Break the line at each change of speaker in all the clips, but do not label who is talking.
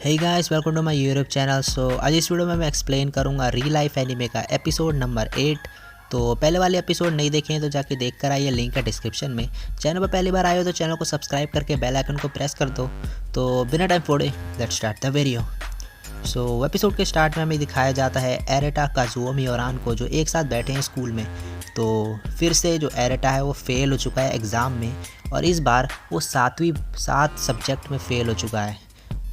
Hey guys, welcome to my YouTube channel. So आज इस video में मैं एक्सप्लेन करूंगा रियल लाइफ एनिमे का एपिसोड नंबर 8। तो पहले वाले एपिसोड नहीं देखे हैं तो जाके देख कर आइए, लिंक है डिस्क्रिप्शन में। चैनल पर पहली बार आए हो तो चैनल को सब्सक्राइब करके बेल आइकन को प्रेस कर दो। तो बिना टाइम फोड़े let's start the video. So episode के स्टार्ट में हमें दिखाया जाता है एरेटा, काजुओमी और आन को जो एक साथ बैठे हैं स्कूल में। तो फिर से जो एरेटा है वो फेल हो चुका है एग्ज़ाम में, और इस बार वो 7 सब्जेक्ट में फेल हो चुका है।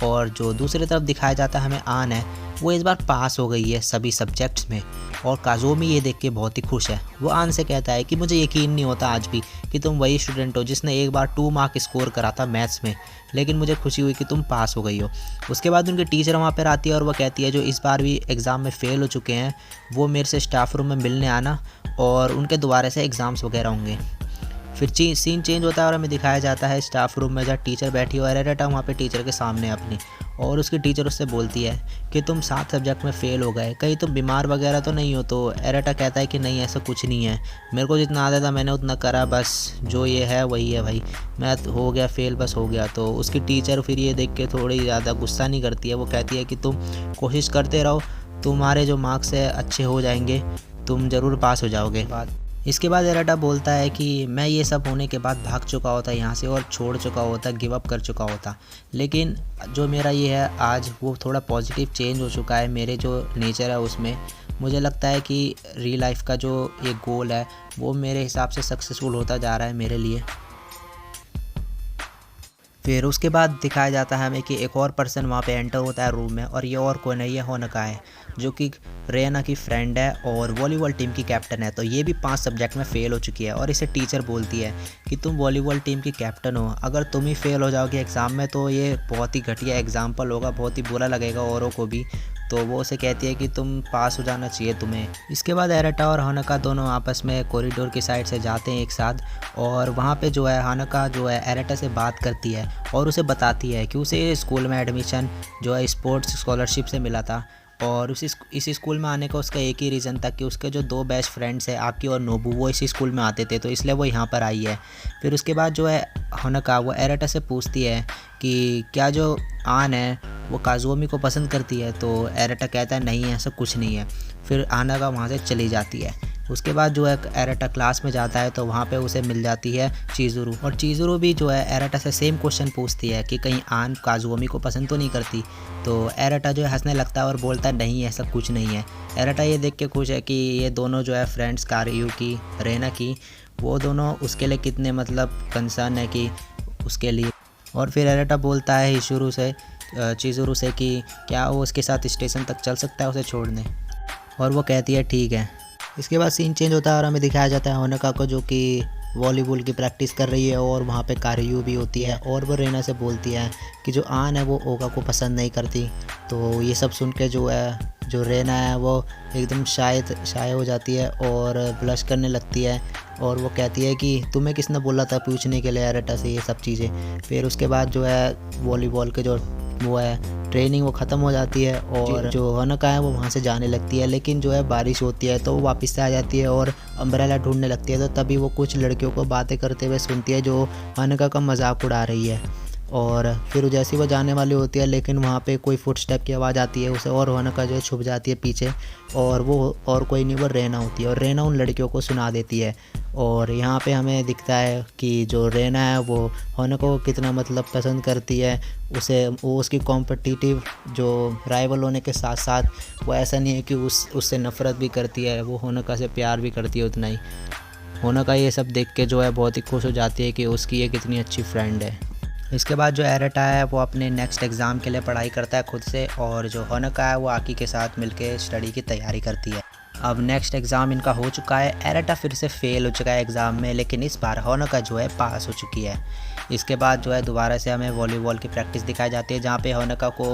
और जो दूसरी तरफ दिखाया जाता है हमें आन है, वो इस बार पास हो गई है सभी सब्जेक्ट्स में। और काजुओमी ये देख के बहुत ही खुश है। वो आन से कहता है कि मुझे यकीन नहीं होता आज भी कि तुम वही स्टूडेंट हो जिसने एक बार 2 मार्क स्कोर करा था मैथ्स में, लेकिन मुझे खुशी हुई कि तुम पास हो गई हो। उसके बाद उनकी टीचर वहाँ पर आती है और वो कहती है जो इस बार भी एग्ज़ाम में फ़ेल हो चुके हैं वो मेरे से स्टाफ रूम में मिलने आना, और उनके दोबारा से एग्ज़ाम्स वगैरह होंगे। फिर सीन चेंज होता है और हमें दिखाया जाता है स्टाफ रूम में जहाँ टीचर बैठी हो, एरेटा वहाँ पे टीचर के सामने अपनी, और उसकी टीचर उससे बोलती है कि तुम 7 सब्जेक्ट में फ़ेल हो गए, कहीं तुम बीमार वगैरह तो नहीं हो। तो एरेटा कहता है कि नहीं, ऐसा कुछ नहीं है, मेरे को जितना आता था मैंने उतना करा, बस जो ये है वही है भाई, मैं हो गया फ़ेल, बस हो गया। तो उसकी टीचर फिर ये देख के थोड़ी ज़्यादा गुस्सा नहीं करती है, वो कहती है कि तुम कोशिश करते रहो, तुम्हारे जो मार्क्स है अच्छे हो जाएंगे, तुम ज़रूर पास हो जाओगे। इसके बाद एरेटा बोलता है कि मैं ये सब होने के बाद भाग चुका होता यहाँ से और छोड़ चुका होता, गिव अप कर चुका होता, लेकिन जो मेरा ये है आज वो थोड़ा पॉजिटिव चेंज हो चुका है, मेरे जो नेचर है उसमें। मुझे लगता है कि रियल लाइफ का जो एक गोल है वो मेरे हिसाब से सक्सेसफुल होता जा रहा है मेरे लिए। फिर उसके बाद दिखाया जाता है हमें कि एक और पर्सन वहाँ पे एंटर होता है रूम में, और ये और कोई नहीं है, होनका है, जो कि रेना की फ्रेंड है और वॉलीबॉल टीम की कैप्टन है। तो ये भी 5 सब्जेक्ट में फ़ेल हो चुकी है, और इसे टीचर बोलती है कि तुम वॉलीबॉल टीम की कैप्टन हो, अगर तुम ही फेल हो जाओगे एग्ज़ाम में तो ये बहुत ही घटिया एग्जाम्पल होगा, बहुत ही बुरा लगेगा औरों को भी। तो वो उसे कहती है कि तुम पास हो जाना चाहिए तुम्हें। इसके बाद एरेटा और हानका दोनों आपस में कॉरिडोर की साइड से जाते हैं एक साथ, और वहाँ पे जो है हानका जो है एरेटा से बात करती है और उसे बताती है कि उसे स्कूल में एडमिशन जो है स्पोर्ट्स स्कॉलरशिप से मिला था, और इस स्कूल में आने का उसका एक ही रीज़न था कि उसके जो 2 बेस्ट फ्रेंड्स हैं आकी और नोबू, वो इसी स्कूल में आते थे, तो इसलिए वो यहाँ पर आई है। फिर उसके बाद जो है हानका वो एरेटा से पूछती है कि क्या जो आन है वो काजुओमी को पसंद करती है। तो एरेटा कहता है नहीं, ऐसा कुछ नहीं है। फिर हानका वहाँ से चली जाती है। उसके बाद जो है एरेटा क्लास में जाता है तो वहाँ पे उसे मिल जाती है चीज़ुरू, और चीज़ुरू भी जो है एरेटा से सेम क्वेश्चन पूछती है कि कहीं आन काजुओमी को पसंद तो नहीं करती। तो एरेटा जो है हंसने लगता है और बोलता है नहीं, ऐसा कुछ नहीं है। एरेटा ये देख के खुश है कि ये दोनों जो है फ्रेंड्स कारियू की, रेना की, वो दोनों उसके लिए कितने मतलब कंसर्न है कि उसके लिए। और फिर एरेटा बोलता है शुरू से चीज़ुरू से कि क्या वो उसके साथ स्टेशन तक चल सकता है उसे छोड़ने, और वो कहती है ठीक है। इसके बाद सीन चेंज होता है और हमें दिखाया जाता है होनका को जो कि वॉलीबॉल की प्रैक्टिस कर रही है, और वहाँ पे कारियू भी होती है, और वो रेना से बोलती है कि जो आन है वो ओगा को पसंद नहीं करती। तो ये सब सुन के जो है जो रेना है वो एकदम शाय हो जाती है और ब्लश करने लगती है, और वो कहती है कि तुम्हें किसने बोला था पूछने के लिए एरेटा से ये सब चीज़ें। फिर उसके बाद जो है वॉलीबॉल के जो वो है ट्रेनिंग वो ख़त्म हो जाती है, और जो होनका है वो वहाँ से जाने लगती है, लेकिन जो है बारिश होती है तो वो वापस से आ जाती है और अम्ब्रेला ढूंढने लगती है। तो तभी वो कुछ लड़कियों को बातें करते हुए सुनती है जो होनका का मजाक उड़ा रही है। और फिर जैसी वो जाने वाली होती है, लेकिन वहाँ पे कोई फुटस्टेप की आवाज़ आती है उसे, और होनका जो है छुप जाती है पीछे, और वो और कोई नहीं वो रेना होती है, और रेना उन लड़कियों को सुना देती है। और यहाँ पे हमें दिखता है कि जो रेना है वो होनका को कितना मतलब पसंद करती है, वो उसकी कॉम्पिटिटिव जो राइवल होने के साथ साथ वो ऐसा नहीं है कि उससे नफ़रत भी करती है, वो होनका से प्यार भी करती है उतना ही। होनका ये सब देख के जो है बहुत ही खुश हो जाती है कि उसकी ये कितनी अच्छी फ्रेंड है। इसके बाद जो एरेटा है वो अपने नेक्स्ट एग्ज़ाम के लिए पढ़ाई करता है खुद से, और जो होनका है वो आकी के साथ मिलके स्टडी की तैयारी करती है। अब नेक्स्ट एग्ज़ाम इनका हो चुका है, एरेटा फिर से फेल हो चुका है एग्ज़ाम में, लेकिन इस बार होनका जो है पास हो चुकी है। इसके बाद जो है दोबारा से हमें वॉलीबॉल की प्रैक्टिस दिखाई जाती है, जहाँ पे होनका को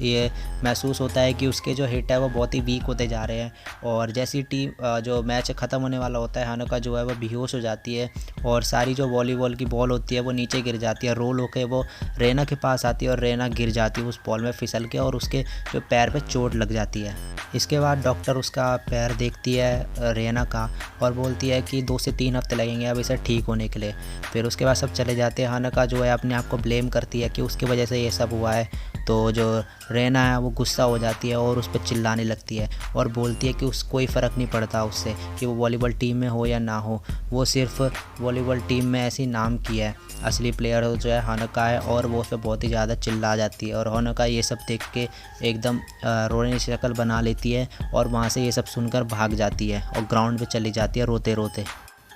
ये महसूस होता है कि उसके जो हिट है वो बहुत ही वीक होते जा रहे हैं, और जैसी टीम जो मैच ख़त्म होने वाला होता है होनका जो है वो बेहोश हो जाती है, और सारी जो वॉलीबॉल की बॉल होती है वो नीचे गिर जाती है, रोल होकर वो रेना के पास आती है, और रेना गिर जाती है उस बॉल में फिसल के, और उसके जो पैर पे चोट लग जाती है। इसके बाद डॉक्टर उसका पैर पैर देखती है रेना का और बोलती है कि 2 से 3 हफ्ते लगेंगे अब इसे ठीक होने के लिए। फिर उसके बाद सब चले जाते हैं। हानका जो है अपने आप को ब्लेम करती है कि उसकी वजह से ये सब हुआ है। तो जो रेना है वो गुस्सा हो जाती है और उस पर चिल्लाने लगती है और बोलती है कि उसको कोई फ़र्क नहीं पड़ता उससे कि वो वॉलीबॉल टीम में हो या ना हो, वो सिर्फ वॉलीबॉल टीम में ऐसी नाम की है, असली प्लेयर जो है हानका है। और वो उस पर बहुत ही ज़्यादा चिल्ला जाती है और हानका ये सब देख के एकदम रोने की शक्ल बना लेती है और वहाँ से ये सब सुनकर भाग जाती है और ग्राउंड पे चली जाती है रोते रोते।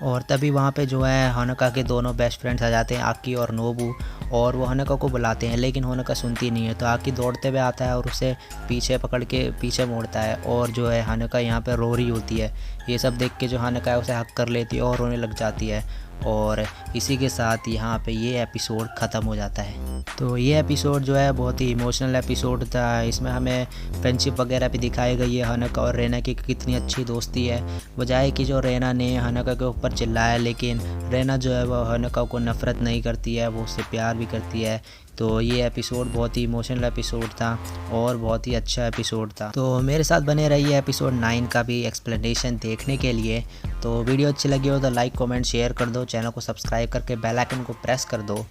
और तभी वहाँ पे जो है हानका के दोनों बेस्ट फ्रेंड्स आ जाते हैं, आकी और नोबू, और वो हानका को बुलाते हैं लेकिन हानका सुनती नहीं है। तो आकी दौड़ते हुए आता है और उसे पीछे पकड़ के पीछे मोड़ता है और जो है हानका यहाँ पे रो रही होती है। ये सब देख के जो हानका है उसे हक कर लेती है और रोने लग जाती है। और इसी के साथ यहाँ पे ये एपिसोड ख़त्म हो जाता है। तो ये एपिसोड जो है बहुत ही इमोशनल एपिसोड था। इसमें हमें फ्रेंडशिप वगैरह भी दिखाई गई है, हानका और रेना की कितनी अच्छी दोस्ती है। बजाय कि जो रेना ने हानका के ऊपर चिल्लाया, लेकिन रेना जो है वो हानका को नफ़रत नहीं करती है, वो उससे प्यार भी करती है। तो ये एपिसोड बहुत ही इमोशनल एपिसोड था और बहुत ही अच्छा एपिसोड था। तो मेरे साथ बने रहिए एपिसोड 9 का भी एक्सप्लेनेशन देखने के लिए। तो वीडियो अच्छी लगी हो तो लाइक कमेंट शेयर कर दो, चैनल को सब्सक्राइब करके बेल आइकन को प्रेस कर दो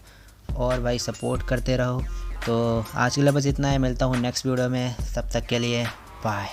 और भाई सपोर्ट करते रहो। तो आज के लिए बस इतना है, मिलता हूँ नेक्स्ट वीडियो में, तब तक के लिए बाय।